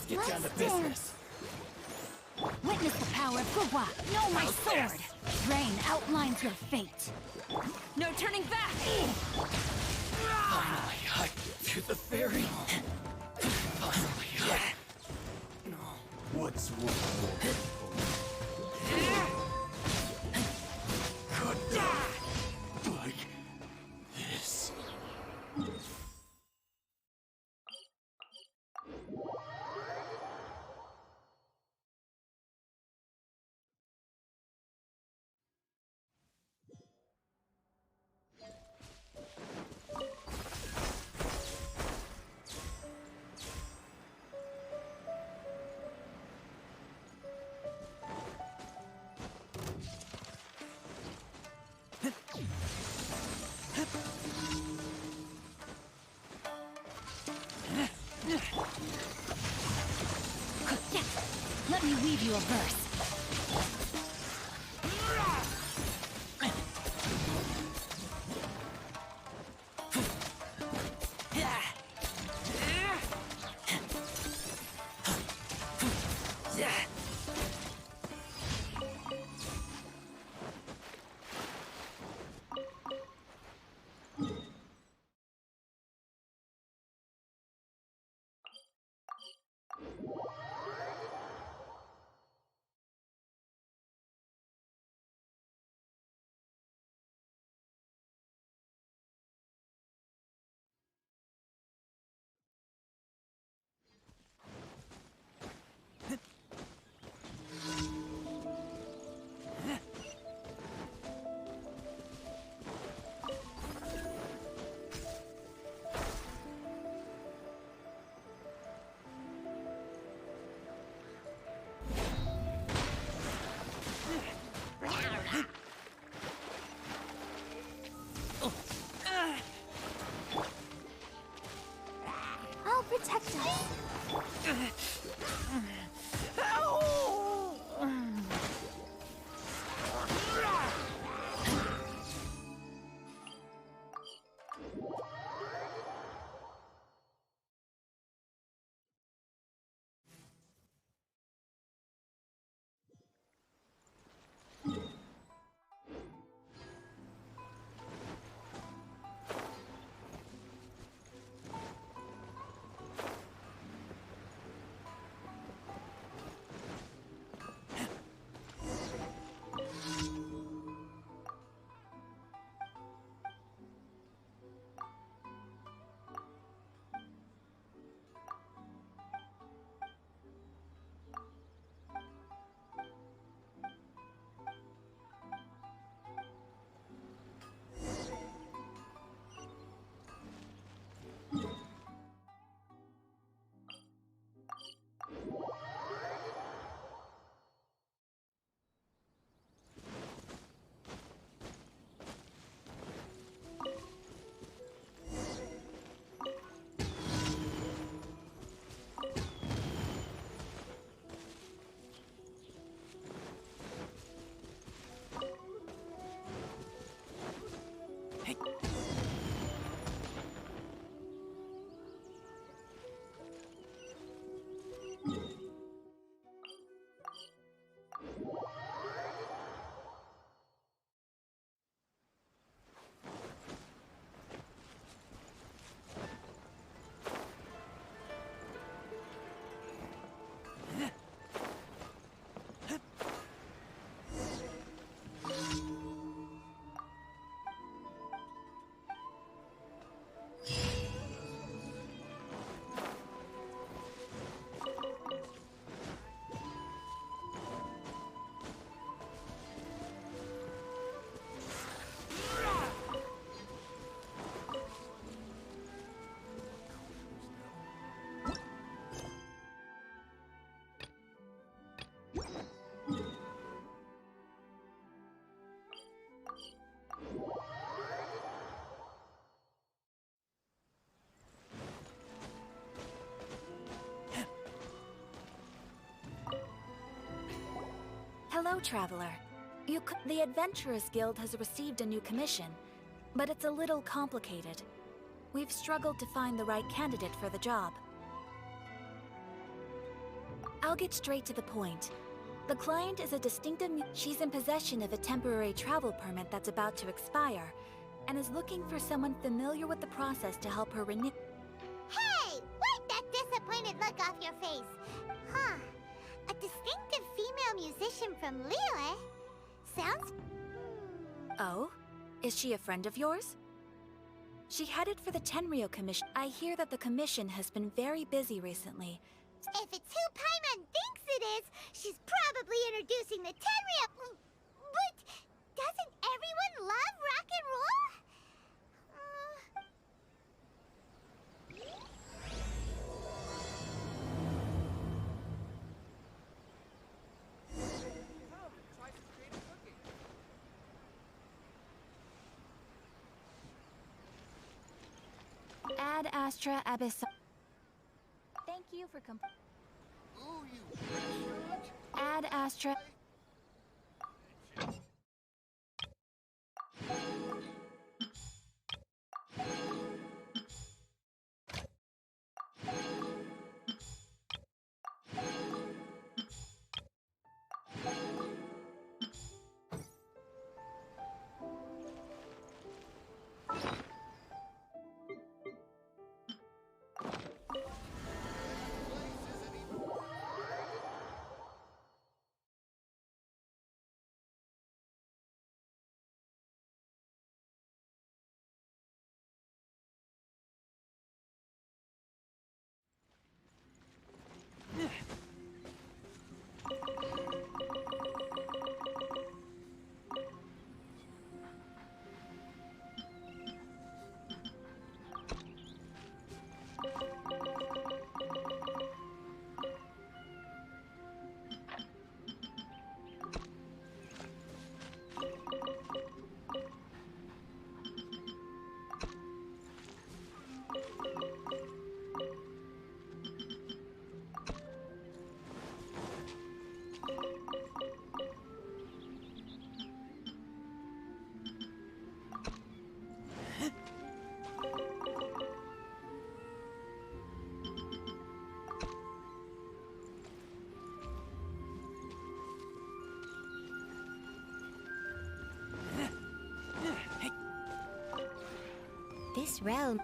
get down to business. Witness the power of Gugwa. Know my sword. Rain outlines your fate. No turning back. Finally, I to the ferry. Finally, what's wrong? Could like this. Let me weave you a verse. I'll protect us. Hello, traveler. The Adventurers Guild has received a new commission, but it's a little complicated. We've struggled to find the right candidate for the job. I'll get straight to the point. The client is a distinctive... She's in possession of a temporary travel permit that's about to expire, and is looking for someone familiar with the process to help her renew... Hey! Wipe that disappointed look off your face! Huh. A distinctive female musician from Lille? Sounds... Oh? Is she a friend of yours? She headed for the Tenryou Commission. I hear that the commission has been very busy recently. If it's who Paimon thinks it is, she's probably introducing the Tenryou... But doesn't everyone love rock and roll? Ad Astra Abyss. Thank you for Ad Astra. This realm...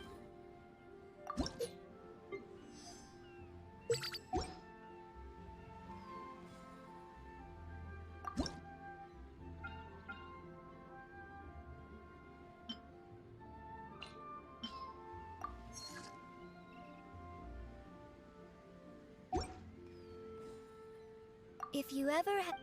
If you ever have...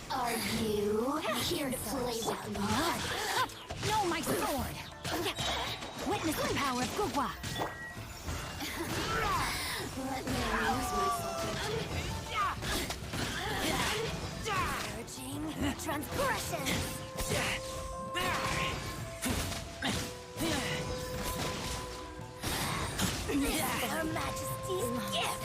Are you here to play with me? No, my sword! Witness the power of Gugwa! Let me use my sword. Transgressions! Her Majesty's gift!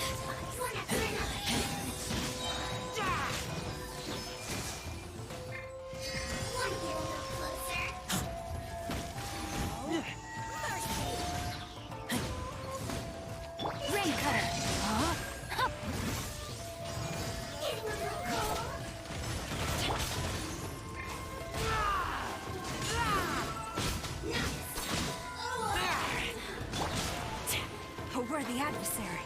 A worthy adversary.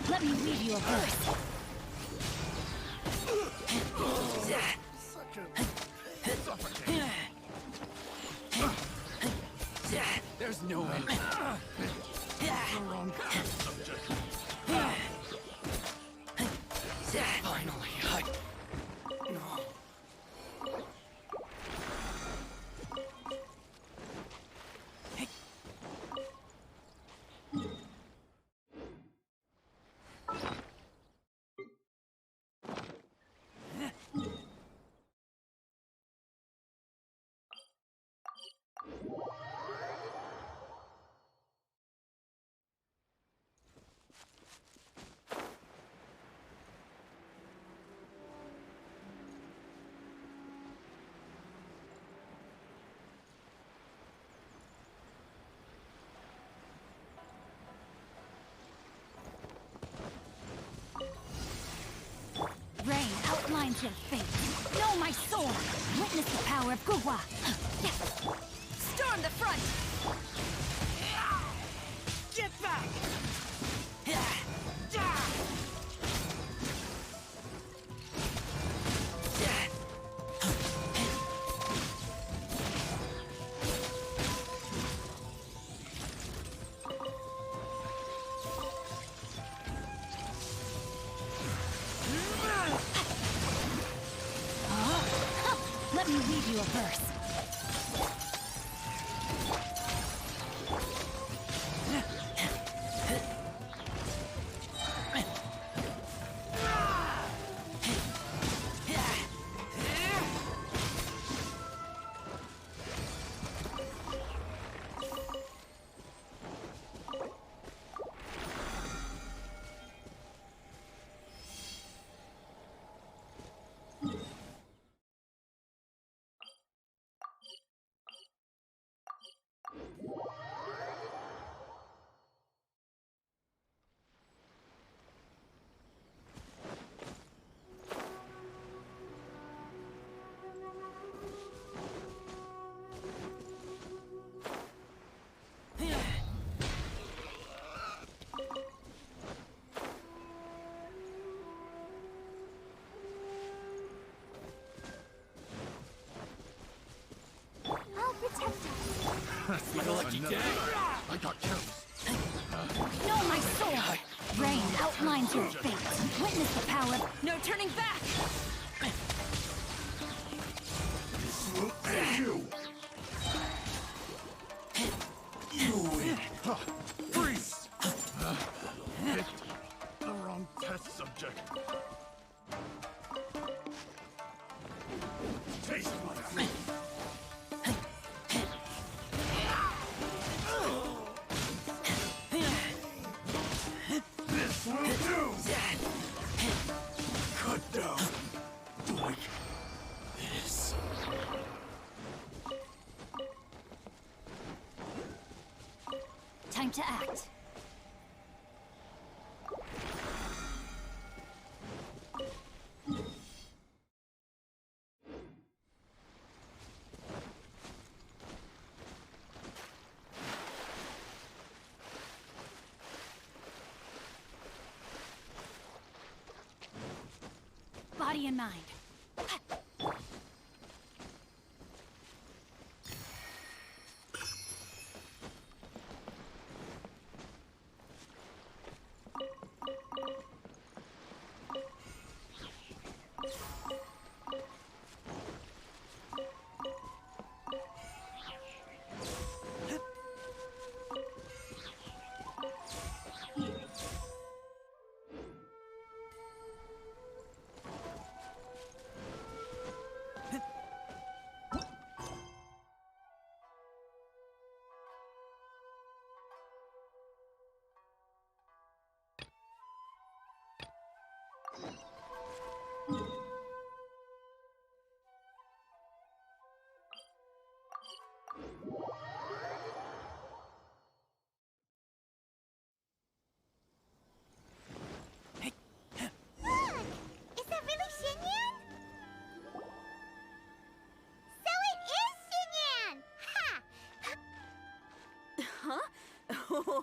Let me read you a verse. There's no end. Finally, no. Rain outlines your fate. Know my sword. Witness the power of Gugwa. Storm the front. Get back! Let me read you a verse. I'll protect us. My lucky day. I got kills. Know my sword. Rain outlines your fate. Witness the power of... No turning back! This will end you. You win. Freeze. Picked the wrong test subject. Taste my fate. This will do. Cut down. Like this. Time to act. Body and mind.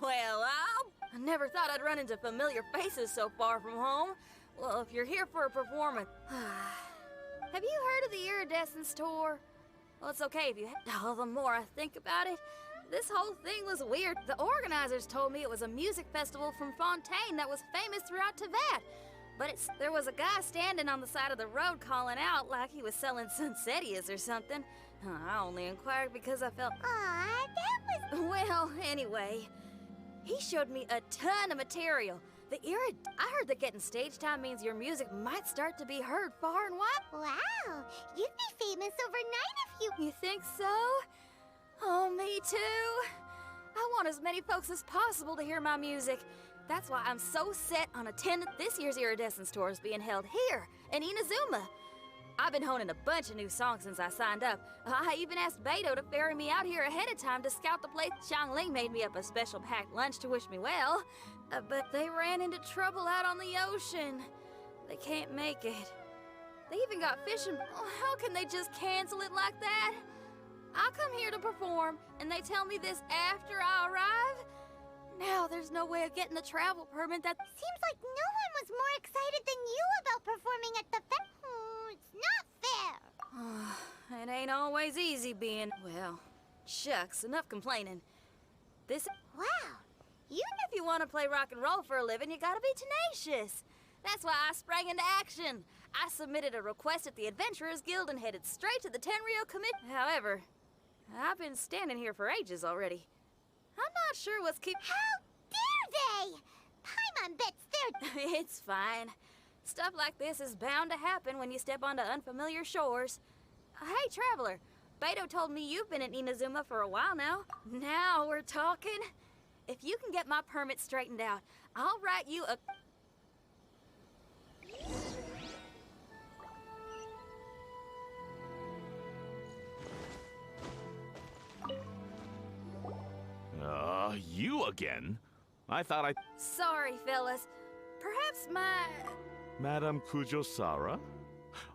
Well, I never thought I'd run into familiar faces so far from home. Well, if you're here for a performance... Have you heard of the Iridescence tour? Well, it's okay if you have. The more I think about it, this whole thing was weird. The organizers told me it was a music festival from Fontaine that was famous throughout Teyvat. But there was a guy standing on the side of the road calling out like he was selling Sunsetias or something. I only inquired because I felt... Aw, that was... Well, anyway, he showed me a ton of material. I heard that getting stage time means your music might start to be heard far and wide. Wow, you'd be famous overnight if you... You think so? Oh, me too. I want as many folks as possible to hear my music. That's why I'm so set on attending this year's Iridescence tour is being held here in Inazuma. I've been honing a bunch of new songs since I signed up. I even asked Beto to ferry me out here ahead of time to scout the place. Xiangling made me up a special packed lunch to wish me well. But they ran into trouble out on the ocean. They can't make it. They even got fishing. Oh, how can they just cancel it like that? I come here to perform, and they tell me this after I arrive? Now there's no way of getting the travel permit that... Seems like no one was more excited than you about performing at the fest. It's not fair. It ain't always easy being... Well, shucks, enough complaining. Wow, If you want to play rock and roll for a living, you gotta be tenacious. That's why I sprang into action. I submitted a request at the Adventurers Guild and headed straight to the Tenryou Committee. However, I've been standing here for ages already. I'm not sure what's How dare they! Paimon bets they're... It's fine. Stuff like this is bound to happen when you step onto unfamiliar shores. Hey, Traveler. Beto told me you've been in Inazuma for a while now. Now we're talking. If you can get my permit straightened out, I'll write you a... You again? I thought I... Sorry, fellas. Perhaps my... Madame Kujo-Sara?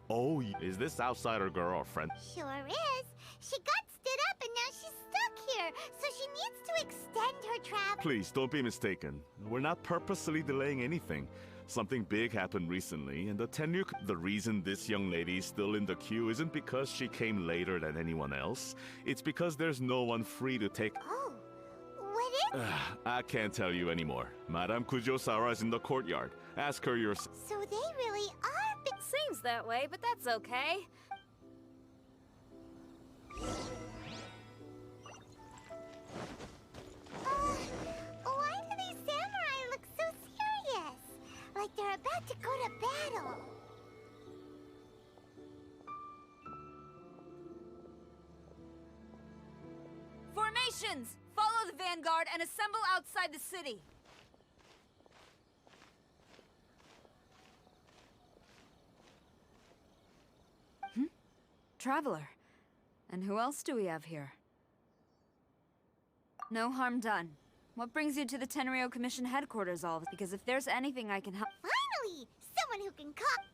Oh, is this outsider girl or friend? Sure is. She got stood up and now she's stuck here, so she needs to extend her travel. Please, don't be mistaken. We're not purposely delaying anything. Something big happened recently, and the reason this young lady is still in the queue isn't because she came later than anyone else. It's because there's no one free to take... Oh, what is... I can't tell you anymore. Madame Kujo-Sara is in the courtyard. Ask her yourself. So they really are... Seems that way, but that's okay. Why do these samurai look so serious? Like they're about to go to battle. Formations! Follow the vanguard and assemble outside the city. Traveler. And who else do we have here? No harm done. What brings you to the Tenryou Commission headquarters, all of us? Because if there's anything I can help... Finally! Someone who can cop...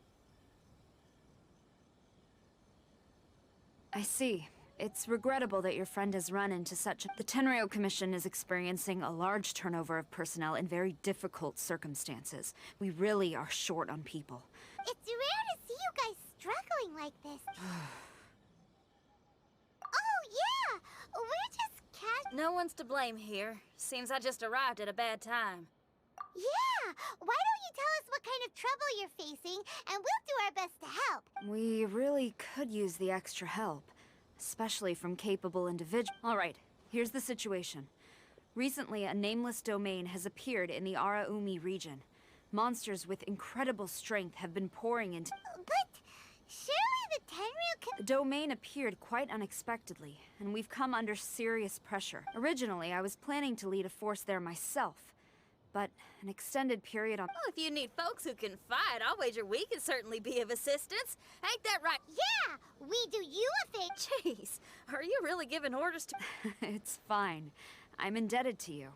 I see. It's regrettable that your friend has run into such... The Tenryou Commission is experiencing a large turnover of personnel in very difficult circumstances. We really are short on people. It's rare to see you guys struggling like this. Oh, yeah! We're just No one's to blame here. Seems I just arrived at a bad time. Yeah! Why don't you tell us what kind of trouble you're facing, and we'll do our best to help. We really could use the extra help, especially from capable individuals. All right, here's the situation. Recently, a nameless domain has appeared in the Araumi region. Monsters with incredible strength have been pouring into... But surely the Tenryou can... The domain appeared quite unexpectedly, and we've come under serious pressure. Originally, I was planning to lead a force there myself, but an extended period on... Well, if you need folks who can fight, I'll wager we can certainly be of assistance. Ain't that right? Yeah! We do you a favor. Jeez, are you really giving orders to... It's fine. I'm indebted to you.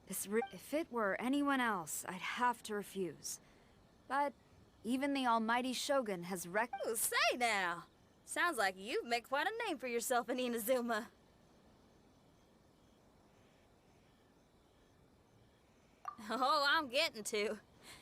If it were anyone else, I'd have to refuse. But even the almighty Shogun has Oh, say now. Sounds like you've made quite a name for yourself in Inazuma. Oh, I'm getting to.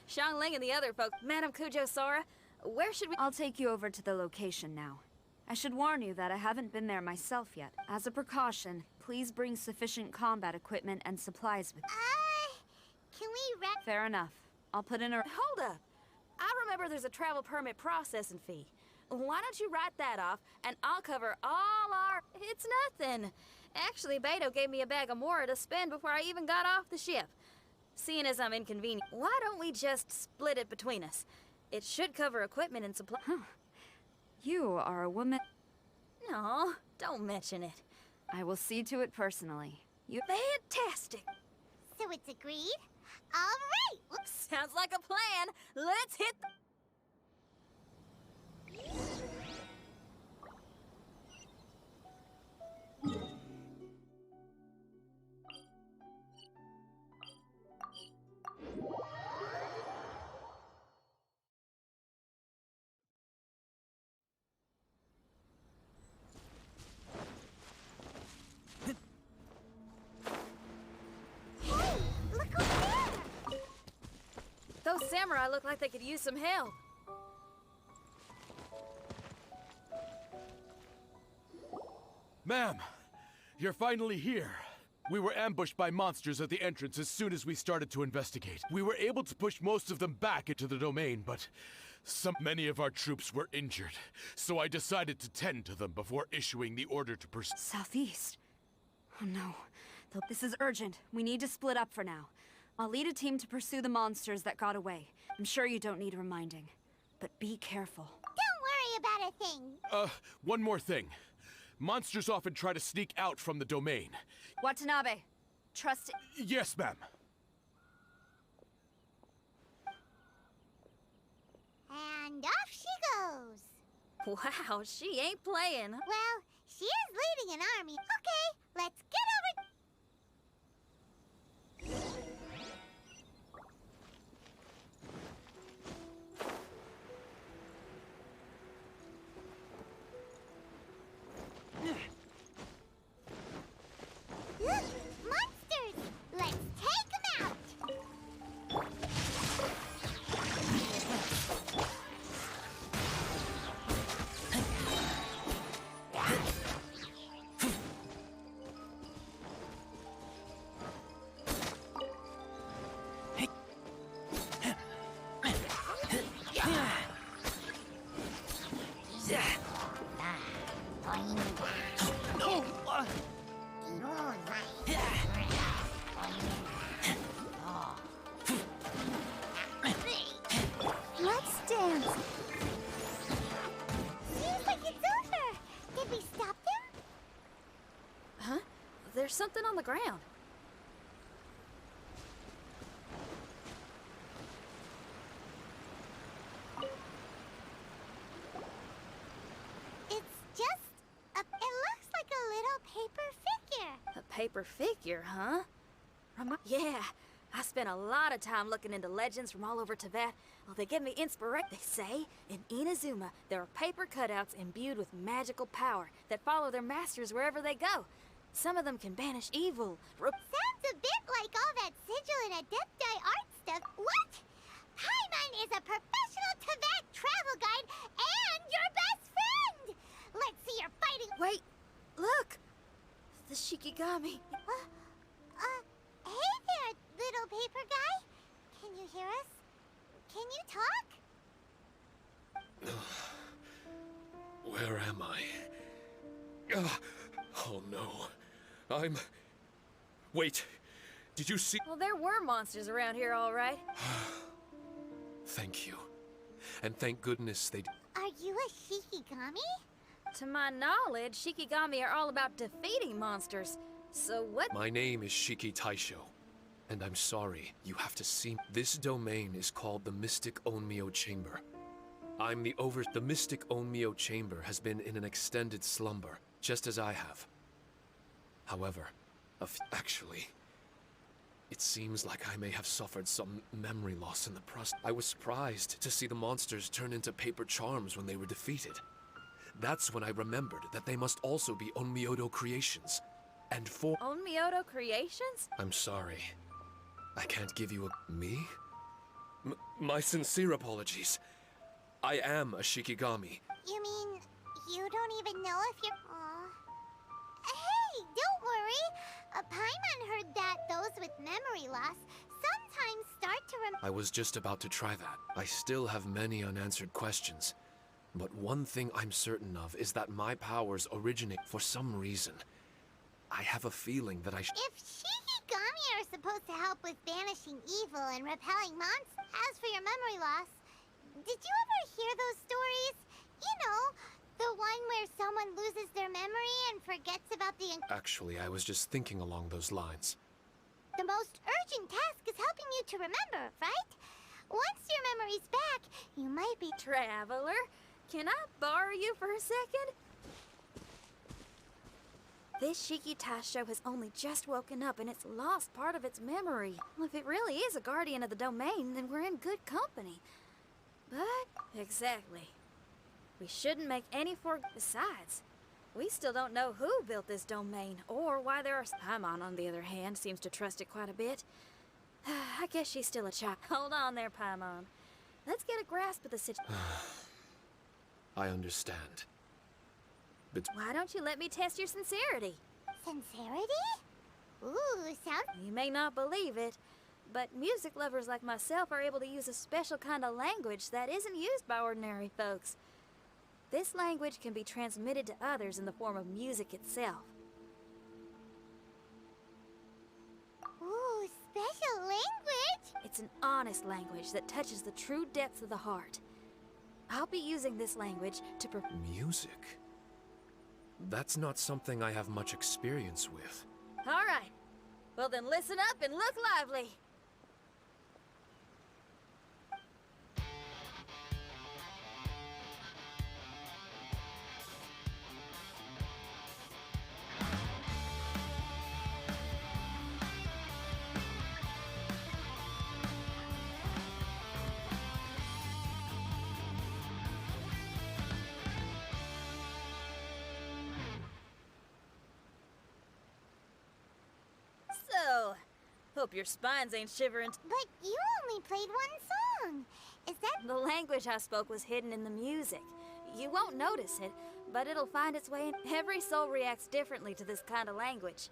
Xiangling and the other folks. Madam Kujo Sora, where should we— I'll take you over to the location now. I should warn you that I haven't been there myself yet. As a precaution, please bring sufficient combat equipment and supplies with you. Can we wrap— Fair enough. I'll put in a— Hold up. I remember there's a travel permit processing fee. Why don't you write that off, and I'll cover all our— It's nothing. Actually, Beto gave me a bag of Mora to spend before I even got off the ship. Seeing as I'm inconvenient, why don't we just split it between us? It should cover equipment and supply— You are a woman. No, don't mention it. I will see to it personally. You— Fantastic. So it's agreed? All right. Whoops. Sounds like a plan. Let's hit the— Hey, look over there. Those samurai look like they could use some help. Ma'am, you're finally here. We were ambushed by monsters at the entrance as soon as we started to investigate. We were able to push most of them back into the domain, but many of our troops were injured. So I decided to tend to them before issuing the order to pursue. Southeast. Oh no. This is urgent. We need to split up for now. I'll lead a team to pursue the monsters that got away. I'm sure you don't need reminding. But be careful. Don't worry about a thing. One more thing. Monsters often try to sneak out from the domain. Watanabe, trust— Yes, ma'am. And off she goes. Wow, she ain't playing. Well, she is leading an army. Okay, let's get over— Look! Monsters! Let's take them out! Let's dance! Seems like it's over! Did we stop them? Huh? There's something on the ground. It's just it looks like a little paper figure. A paper figure, huh? Yeah, I spent a lot of time looking into legends from all over Tibet. Well, they give me inspiration. They say in Inazuma there are paper cutouts imbued with magical power that follow their masters wherever they go. Some of them can banish evil. Sounds a bit like all that sigil and adepti art stuff. What? Paimon is a professional Tibet travel guide and your best friend! Let's see your fighting— Wait, look! The Shikigami. Hey there, little paper guy. Can you hear us? Can you talk? Where am I? Oh no. Wait. Did you see— Well, there were monsters around here, all right. Thank you. And thank goodness they— Are you a Shikigami? To my knowledge, Shikigami are all about defeating monsters. So what— My name is Shiki Taisho. And I'm sorry, you have to see— This domain is called the Mystic Onmyo Chamber. The Mystic Onmyo Chamber has been in an extended slumber, just as I have. However, actually, it seems like I may have suffered some memory loss in the process. I was surprised to see the monsters turn into paper charms when they were defeated. That's when I remembered that they must also be Onmyodo creations. And Onmyodo creations? I'm sorry. I can't give you a... Me? My sincere apologies. I am a Shikigami. You mean you don't even know if you're... Aw. Hey, don't worry. Paimon heard that those with memory loss sometimes start to I was just about to try that. I still have many unanswered questions. But one thing I'm certain of is that my powers originate for some reason. I have a feeling that If Shikigami are supposed to help with banishing evil and repelling monsters, as for your memory loss, did you ever hear those stories? You know, the one where someone loses their memory and forgets about the... Actually, I was just thinking along those lines. The most urgent task is helping you to remember, right? Once your memory's back, you might be... Traveler, can I borrow you for a second? This Shiki Tasho has only just woken up and it's lost part of its memory. Well, if it really is a guardian of the domain, then we're in good company. But, exactly. We shouldn't make any Besides, we still don't know who built this domain, or why there are... Paimon, on the other hand, seems to trust it quite a bit. I guess she's still a child. Hold on there, Paimon. Let's get a grasp of the situation. I understand. But why don't you let me test your sincerity? Sincerity? Ooh, sounds... You may not believe it, but music lovers like myself are able to use a special kind of language that isn't used by ordinary folks. This language can be transmitted to others in the form of music itself. Ooh, special language? It's an honest language that touches the true depths of the heart. I'll be using this language to Music? That's not something I have much experience with. All right. Well then listen up and look lively. Hope your spines ain't shivering. But you only played one song. Is that... The language I spoke was hidden in the music. You won't notice it, but it'll find its way in. Every soul reacts differently to this kind of language.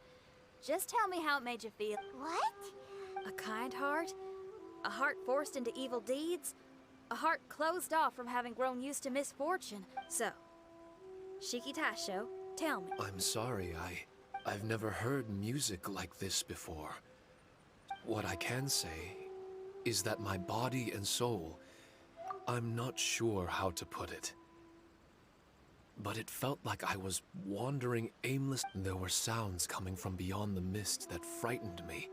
Just tell me how it made you feel. What? A kind heart? A heart forced into evil deeds? A heart closed off from having grown used to misfortune? So, Shiki Tasho, tell me. I'm sorry, I've never heard music like this before. What I can say is that my body and soul, I'm not sure how to put it. But it felt like I was wandering aimless. There were sounds coming from beyond the mist that frightened me.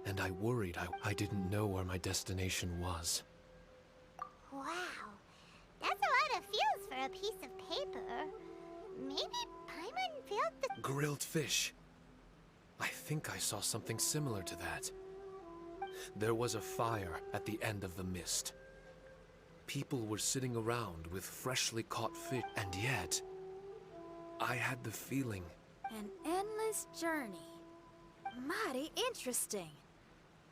And I worried I didn't know where my destination was. Wow. That's a lot of feels for a piece of paper. Maybe Paimon failed the... Grilled fish. I think I saw something similar to that. There was a fire at the end of the mist. People were sitting around with freshly caught fish, and yet, I had the feeling... An endless journey. Mighty interesting.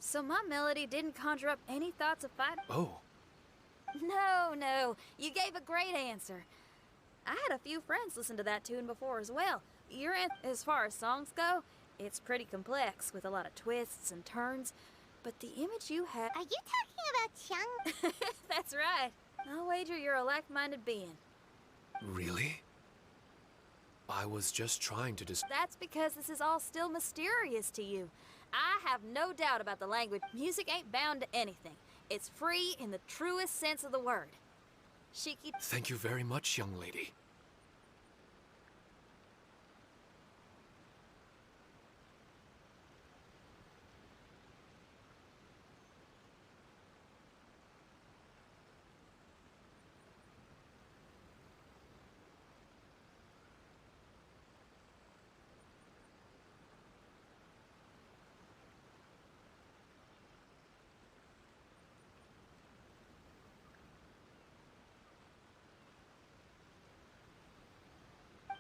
So my melody didn't conjure up any thoughts of fight? Oh. No, you gave a great answer. I had a few friends listen to that tune before as well. As far as songs go, it's pretty complex with a lot of twists and turns, but the image you had... Are you talking about Chung? That's right. I'll wager you're a like-minded being. Really? I was just trying to That's because this is all still mysterious to you. I have no doubt about the language. Music ain't bound to anything. It's free in the truest sense of the word. Shiki... Thank you very much, young lady.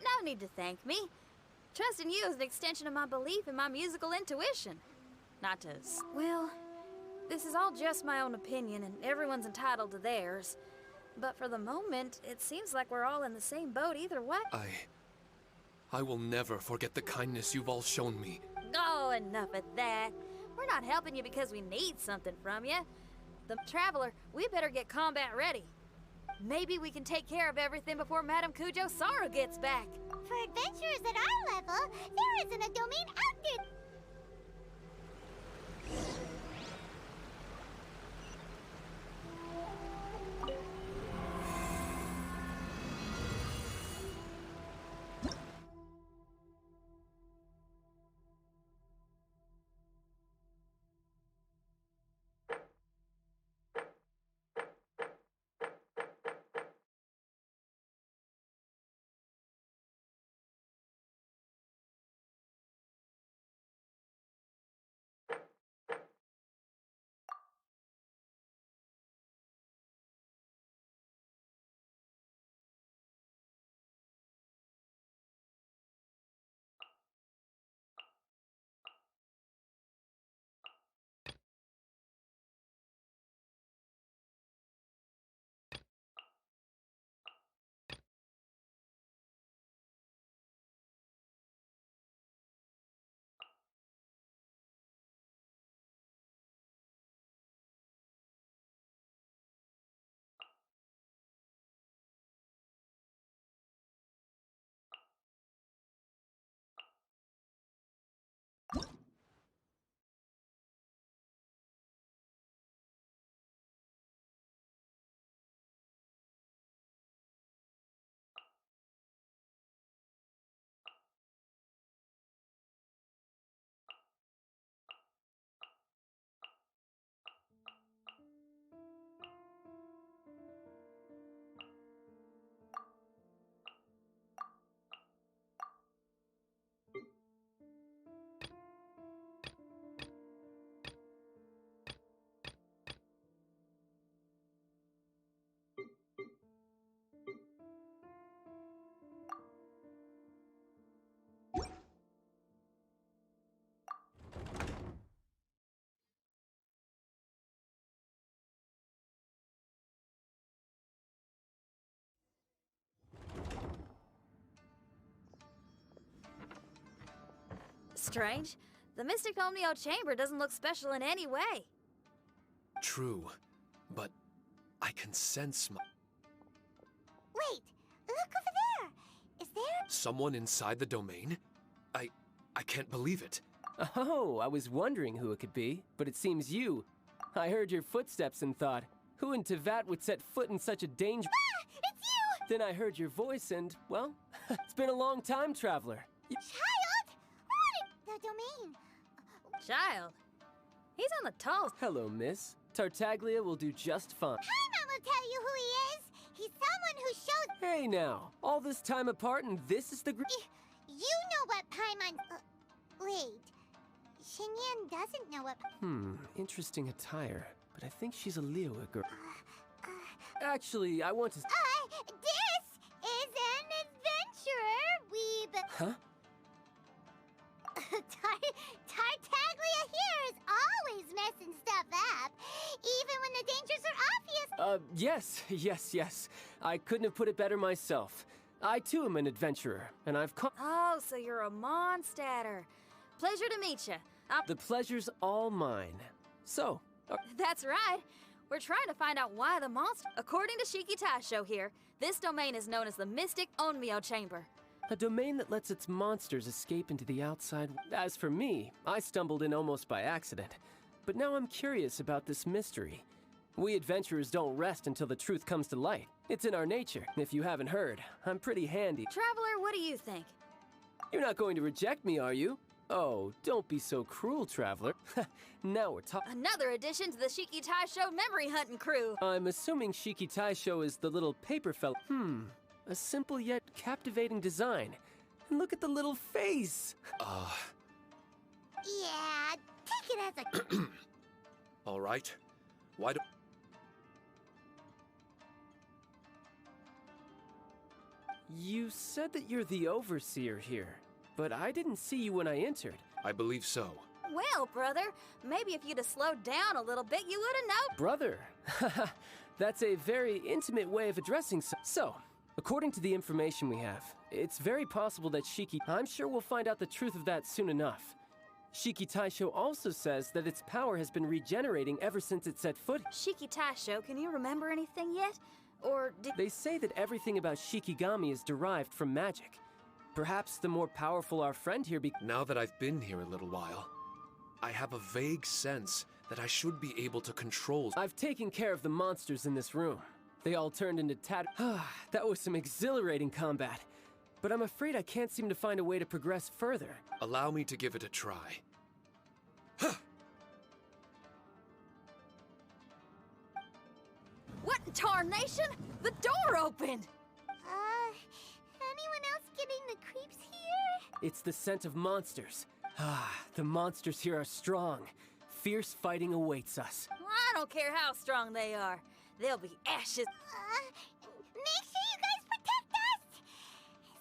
No need to thank me. Trusting you is an extension of my belief in my musical intuition. Not to well, this is all just my own opinion, and everyone's entitled to theirs. But for the moment, it seems like we're all in the same boat either way. I will never forget the kindness you've all shown me. Oh, enough of that. We're not helping you because we need something from you. The Traveler, we better get combat ready. Maybe we can take care of everything before Madame Kujo Sara gets back. For adventurers at our level, there isn't a domain out there. Strange. The Mystic Omnio Chamber doesn't look special in any way. True, but I can sense Wait, look over there. Is there someone inside the domain? I can't believe it. Oh, I was wondering who it could be, but it seems you. I heard your footsteps and thought, who in Tevat would set foot in such a danger? Ah, it's you! Then I heard your voice and, well, it's been a long time, Traveler. Child! What? The domain. Child? He's on the toes. Hello, miss. Tartaglia will do just fine. Paimon will tell you who he is. He's someone who showed... Hey now, all this time apart and this is the You know what Paimon... wait. Xinyan doesn't know what... Interesting attire, but I think she's a Liyue girl. Actually, I want to... This is an adventurer, Huh? Tartaglia here is always messing stuff up, even when the dangers are obvious. Yes. I couldn't have put it better myself. I too am an adventurer, and I've come... Oh, so you're a Mondstatter. Pleasure to meet you. The pleasure's all mine. So... That's right. We're trying to find out why the monster... According to Shiki Taisho here, this domain is known as the Mystic Onmyo Chamber. A domain that lets its monsters escape into the outside... As for me, I stumbled in almost by accident. But now I'm curious about this mystery. We adventurers don't rest until the truth comes to light. It's in our nature. If you haven't heard, I'm pretty handy. Traveler, what do you think? You're not going to reject me, are you? Oh, don't be so cruel, Traveler. Now we're talking. Another addition to the Shiki Taisho memory hunting crew. I'm assuming Shiki Taisho is the little paper fellow. A simple yet captivating design. And look at the little face. Yeah, take it as a... All right. Why do... You said that you're the overseer here, but I didn't see you when I entered. I believe so. well, brother. Maybe if you'd have slowed down a little bit, you would have known. Brother. That's a very intimate way of addressing so, according to the information we have, it's very possible that Shiki... I'm sure we'll find out the truth of that soon enough. Shiki Taisho also says that its power has been regenerating ever since it set foot... Shiki Taisho, can you remember anything yet? Or did... They say that everything about Shikigami is derived from magic. Perhaps the more powerful our friend here Now that I've been here a little while, I have a vague sense that I should be able to control... I've taken care of the monsters in this room. They all turned into That was some exhilarating combat. But I'm afraid I can't seem to find a way to progress further. Allow me to give it a try. What in tarnation? The door opened! Anyone else getting the creeps here? It's the scent of monsters. The monsters here are strong. Fierce fighting awaits us. I don't care how strong they are. They'll be ashes. Make sure you guys protect us!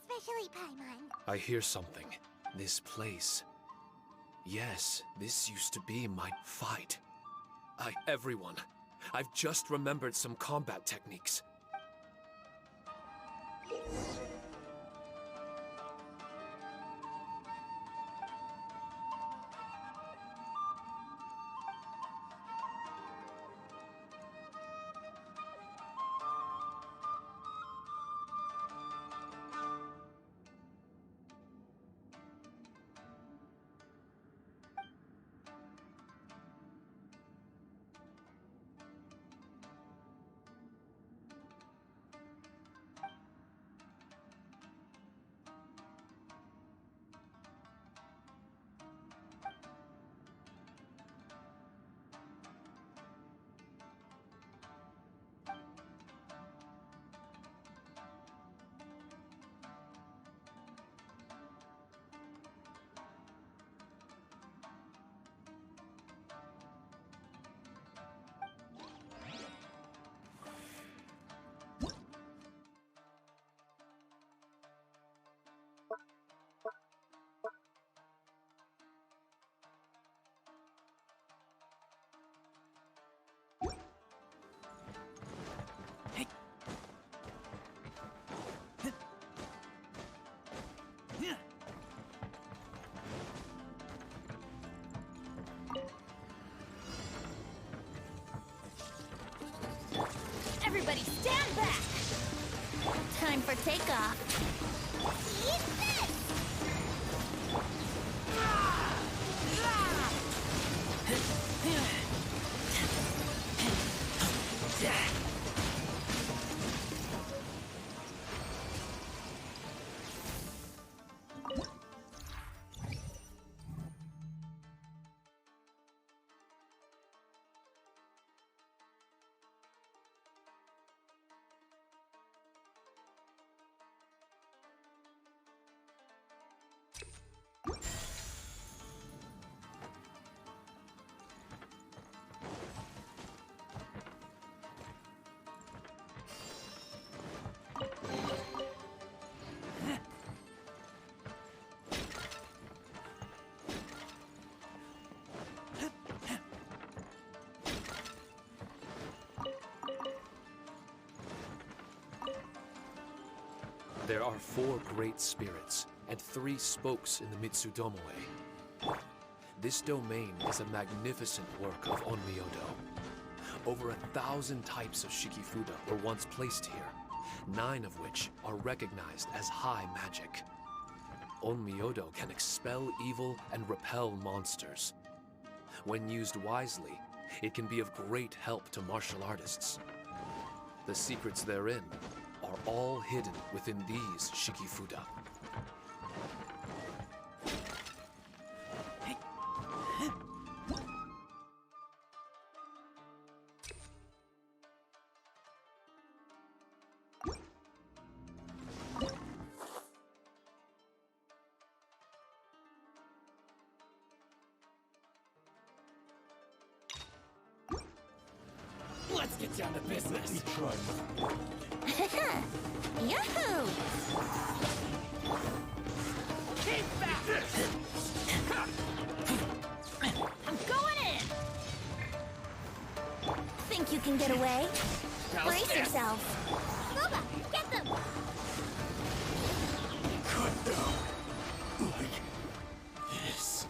Especially Paimon. I hear something. This place. Yes, this used to be my fight. Everyone. I've just remembered some combat techniques. Everybody stand back! Time for takeoff. Eat this! There are 4 great spirits and 3 spokes in the Mitsudomoe. This domain is a magnificent work of Onmyodo. Over 1,000 types of Shikifuda were once placed here, 9 of which are recognized as high magic. Onmyodo can expel evil and repel monsters. When used wisely, it can be of great help to martial artists. The secrets therein are all hidden within these Shikifuda. Let's get down to business. Yahoo! Keep back! you can get away? Brace yourself. Booba, get them! Cut down. Like this.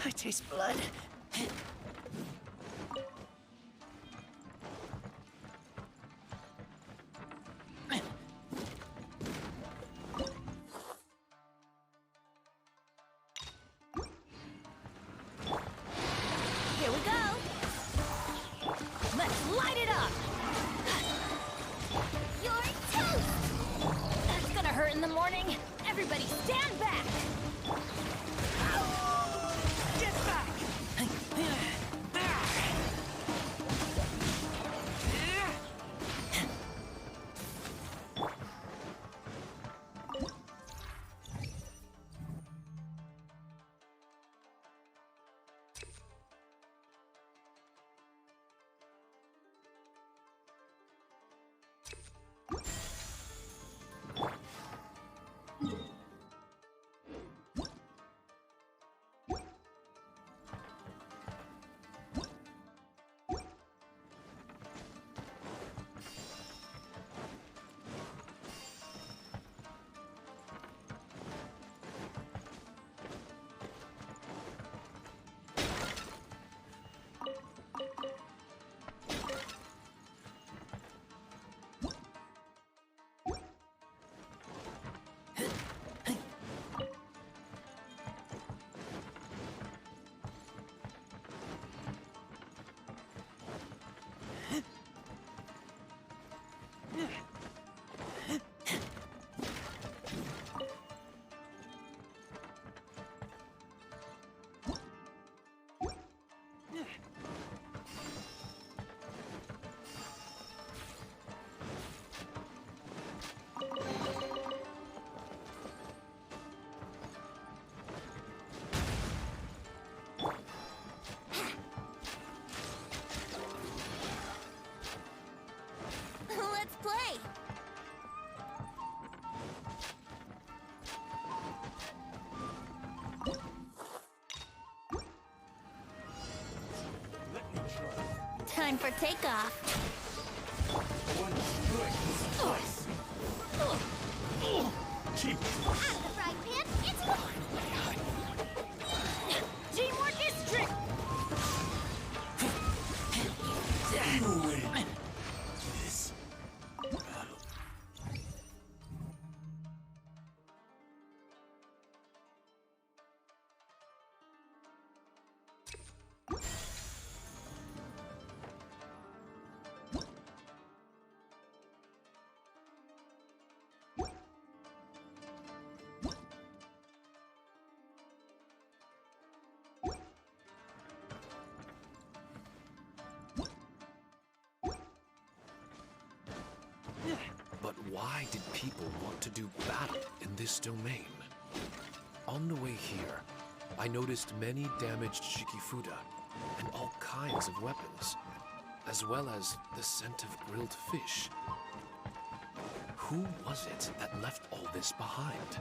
I taste blood. Here we go. Let's light it up. You're toast! That's gonna hurt in the morning. Everybody stand back. Get back. Let's play! Time for takeoff. Cheap. Out of the frying pan, it's on! Teamwork is strict. You win. This battle. But why did people want to do battle in this domain? On the way here, I noticed many damaged shikifuda and all kinds of weapons, as well as the scent of grilled fish. Who was it that left all this behind?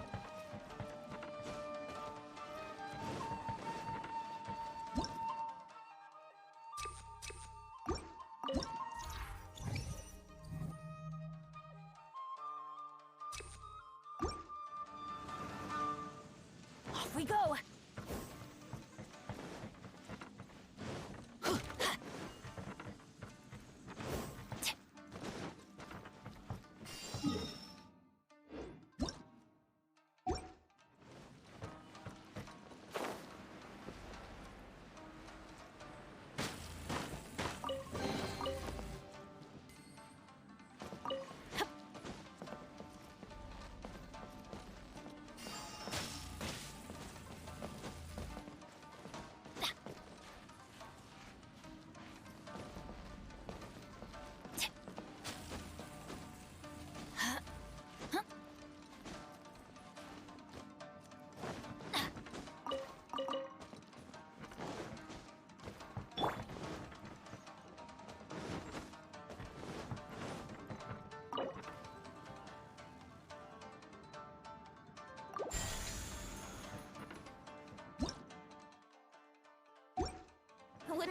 Off we go.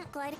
Wouldn't glide.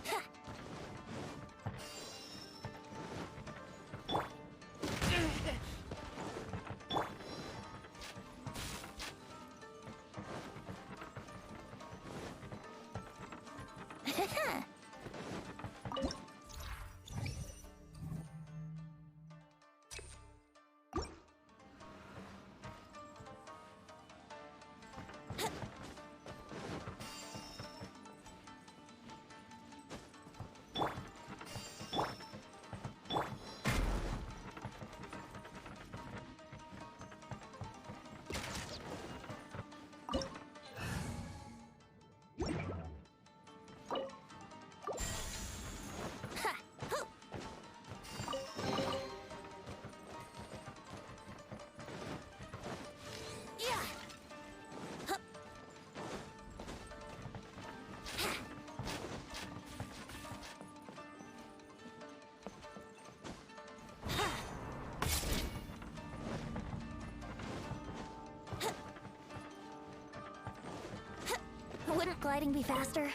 Wouldn't gliding be faster?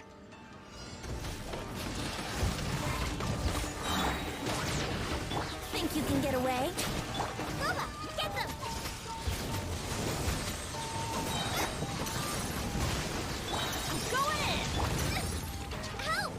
Think you can get away? Booba, get them! I'm going in! Help!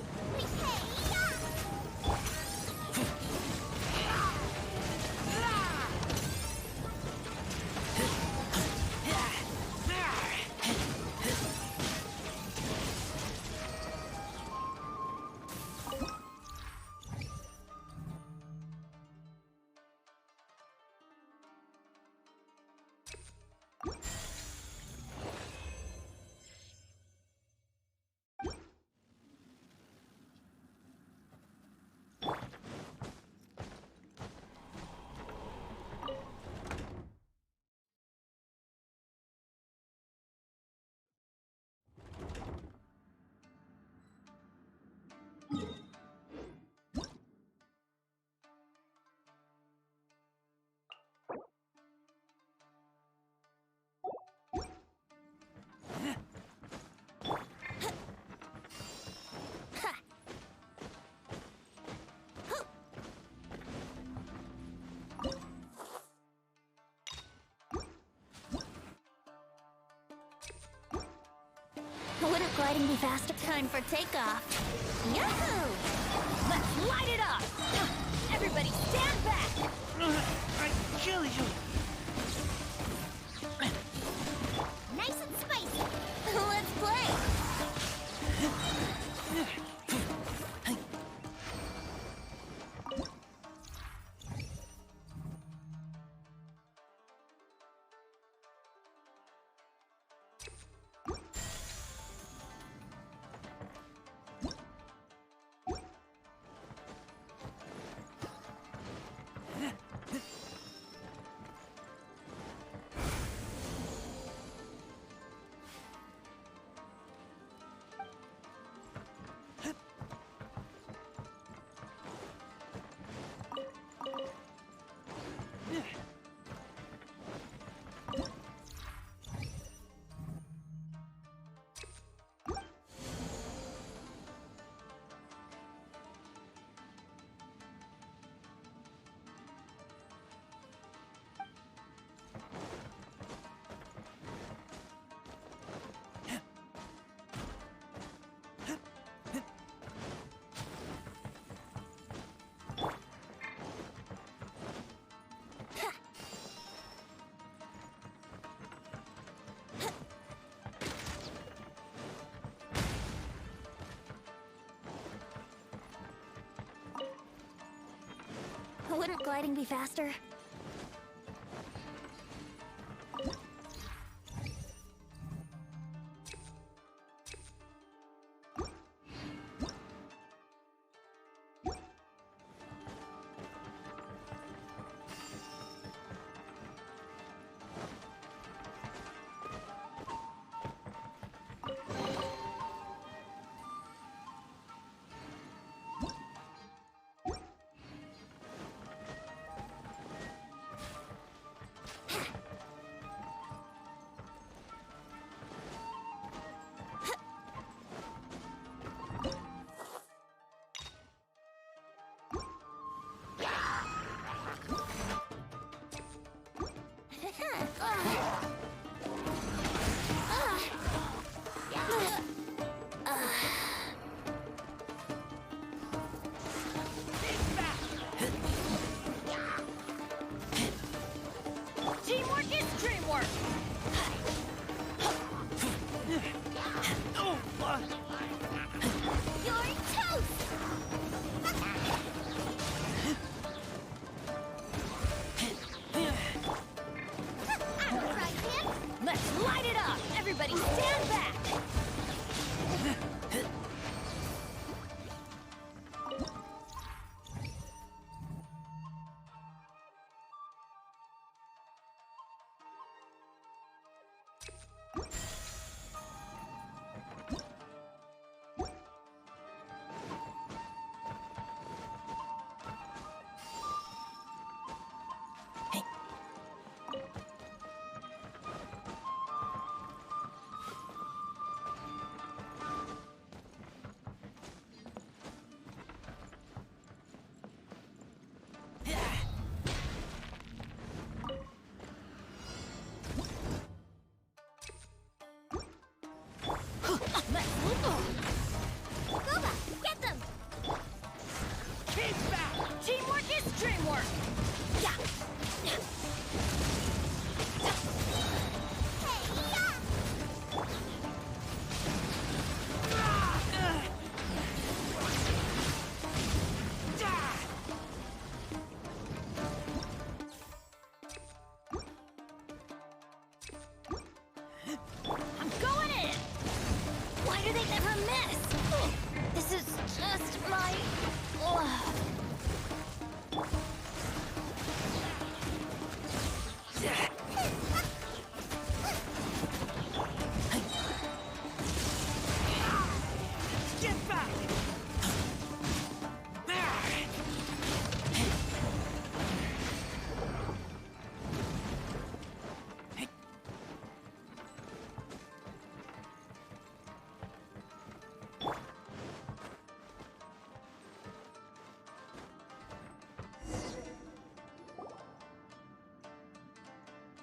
Wouldn't gliding be faster? Time for takeoff. Yahoo! Let's light it up! Everybody stand back! I kill you! Nice and spicy! Let's play! Wouldn't gliding be faster?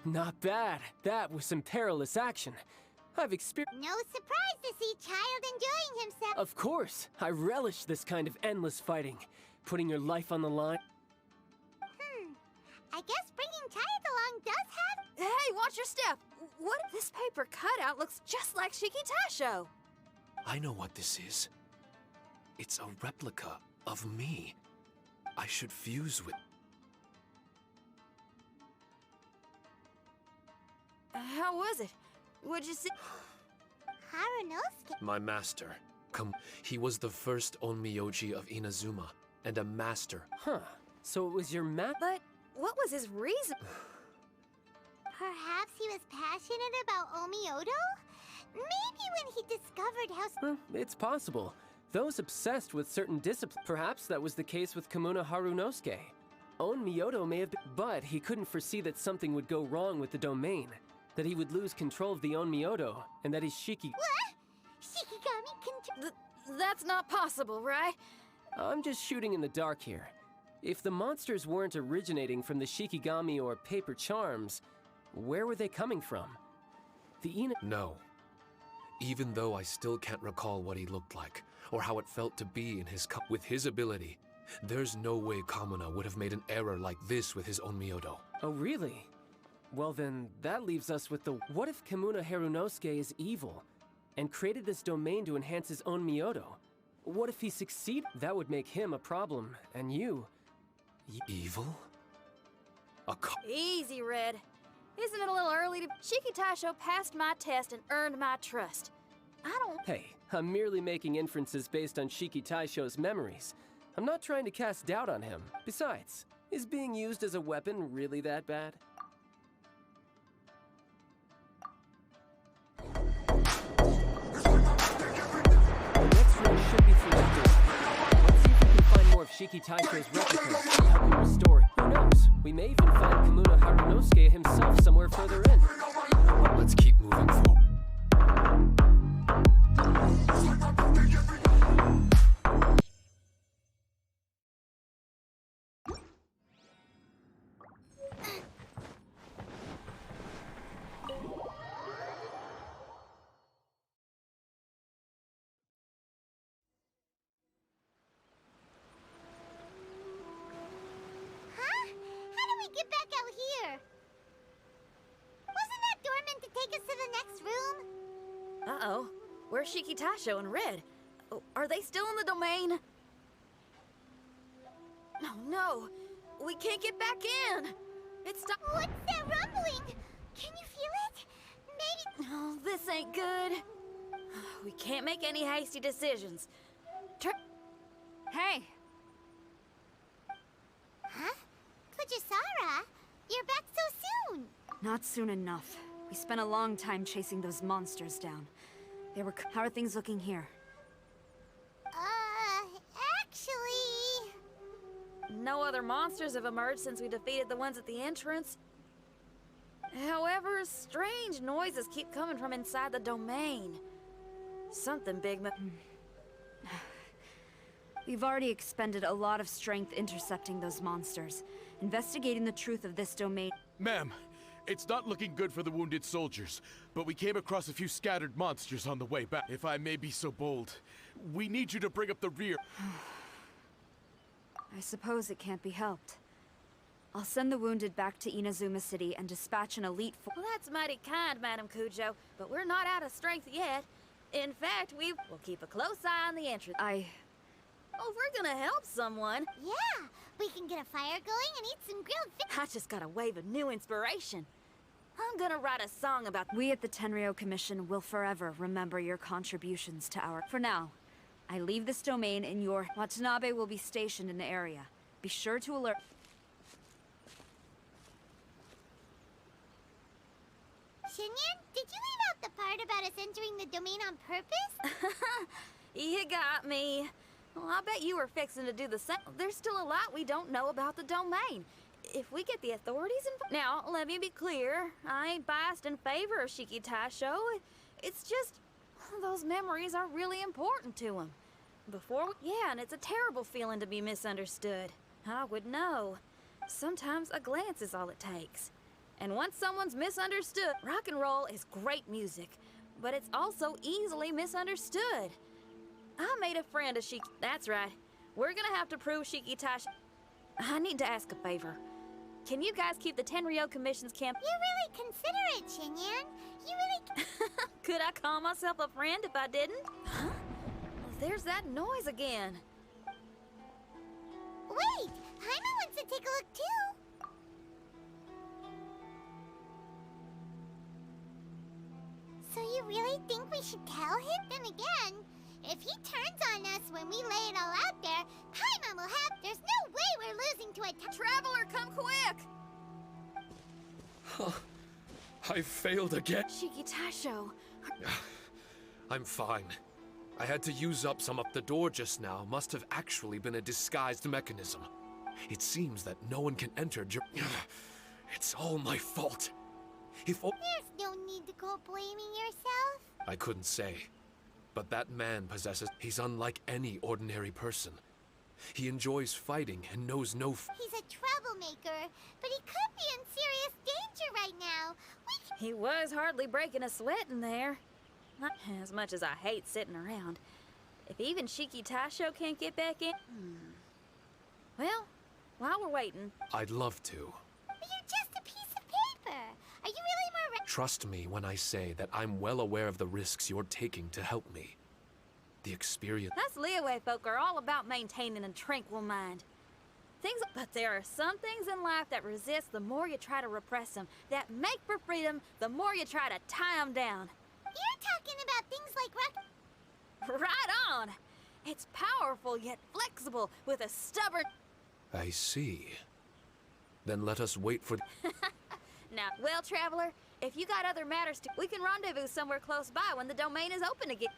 Not bad. That was some perilous action. I've experienced. No surprise to see Child enjoying himself. Of course, I relish this kind of endless fighting. Putting your life on the line. I guess bringing Child along does have... Hey, watch your step! What if this paper cutout looks just like Shiki Taisho? I know what this is. It's a replica of me. I should fuse with... How was it? What'd you see? Harunosuke. My master. He was the first Onmyoji of Inazuma, and a master. Huh. So it was your But what was his reason? Perhaps he was passionate about Omiodo? Maybe when he discovered how... It's possible. Those obsessed with certain disciplines. Perhaps that was the case with Kamuna Harunosuke. Onmyodo may have been... But he couldn't foresee that something would go wrong with the domain. That he would lose control of the Onmyodo, and that his Shiki... What? Shikigami control... That's not possible, right? I'm just shooting in the dark here. If the monsters weren't originating from the Shikigami or paper charms, where were they coming from? No. Even though I still can't recall what he looked like, or how it felt to be in his cup. With his ability, there's no way Kamuna would have made an error like this with his Onmyodo. Oh, really? Well then, that leaves us with the... What if Kamuna Harunosuke is evil, and created this domain to enhance his own Myodo? What if he succeeded? That would make him a problem, and you... Evil? Easy, Red. Isn't it a little early to... Shiki Taisho passed my test and earned my trust. I don't... Hey, I'm merely making inferences based on Shiki Taisho's memories. I'm not trying to cast doubt on him. Besides, is being used as a weapon really that bad? The next room should be through that door. Let's see if we can find more of Shiki Taisho's replicas and help him restore it. Who knows? We may even find Kamuna Harunosuke himself somewhere further in. Let's keep moving forward. Get back out here! Wasn't that door meant to take us to the next room? Uh-oh. Where's Shiki Taisho and Red? Oh, are they still in the domain? Oh, no. We can't get back in. It's... What's that rumbling? Can you feel it? Maybe... Oh, this ain't good. We can't make any hasty decisions. Hey! Huh? Kujisara, you're back so soon! Not soon enough. We spent a long time chasing those monsters down. They were... How are things looking here? Actually... No other monsters have emerged since we defeated the ones at the entrance. However, strange noises keep coming from inside the domain. Something big We've already expended a lot of strength intercepting those monsters. Investigating the truth of this domain... Ma'am, it's not looking good for the wounded soldiers, but we came across a few scattered monsters on the way back. If I may be so bold, we need you to bring up the rear. I suppose it can't be helped. I'll send the wounded back to Inazuma City and dispatch an elite force. Well, that's mighty kind, Madam Kujo, but we're not out of strength yet. In fact, we'll keep a close eye on the entrance. Oh, if we're gonna help someone... Yeah, we can get a fire going and eat some grilled fish. I just got a wave of new inspiration. I'm gonna write a song about... We at the Tenryou Commission will forever remember your contributions to our... For now, I leave this domain in your... Watanabe will be stationed in the area. Be sure to alert... Shinyan, did you leave out the part about us entering the domain on purpose? You got me. Well, I bet you were fixing to do the same. There's still a lot we don't know about the domain. If we get the authorities involved... Now, let me be clear. I ain't biased in favor of Shiki Taisho. It's just... Those memories are really important to him. Yeah, and it's a terrible feeling to be misunderstood. I would know. Sometimes a glance is all it takes. And once someone's misunderstood, rock and roll is great music, but it's also easily misunderstood. I made a friend of Shiki. That's right. We're gonna have to prove Shiki Tashi. I need to ask a favor. Can you guys keep the Tenryo Commission's camp? You're really considerate, Shinyan. You really... Could I call myself a friend if I didn't? Huh? There's that noise again. Wait! Paimon wants to take a look too. So you really think we should tell him? Then again, if he turns on us when we lay it all out there, Paimon will have... There's no way we're losing to a... Traveler, come quick! I failed again. Shiki Tasho. I'm fine. I had to use up some of the door just now. Must have actually been a disguised mechanism. It seems that no one can enter. It's all my fault. If There's no need to go blaming yourself. I couldn't say. But that man possesses... He's unlike any ordinary person. He enjoys fighting and knows no... He's a troublemaker, but he could be in serious danger right now. He was hardly breaking a sweat in there. Not as much as I hate sitting around. If even Shiki Tasho can't get back in... Well, while we're waiting... I'd love to. But you're just a piece of paper. Are you really more... Trust me when I say that I'm well aware of the risks you're taking to help me. The experience... Us Leeway folk are all about maintaining a tranquil mind. But there are some things in life that resist the more you try to repress them, that make for freedom the more you try to tie them down. You're talking about things like rock... Right on! It's powerful yet flexible with a stubborn... I see. Then let us wait for... Now, well, Traveler, if you got other matters to... We can rendezvous somewhere close by when the domain is open again.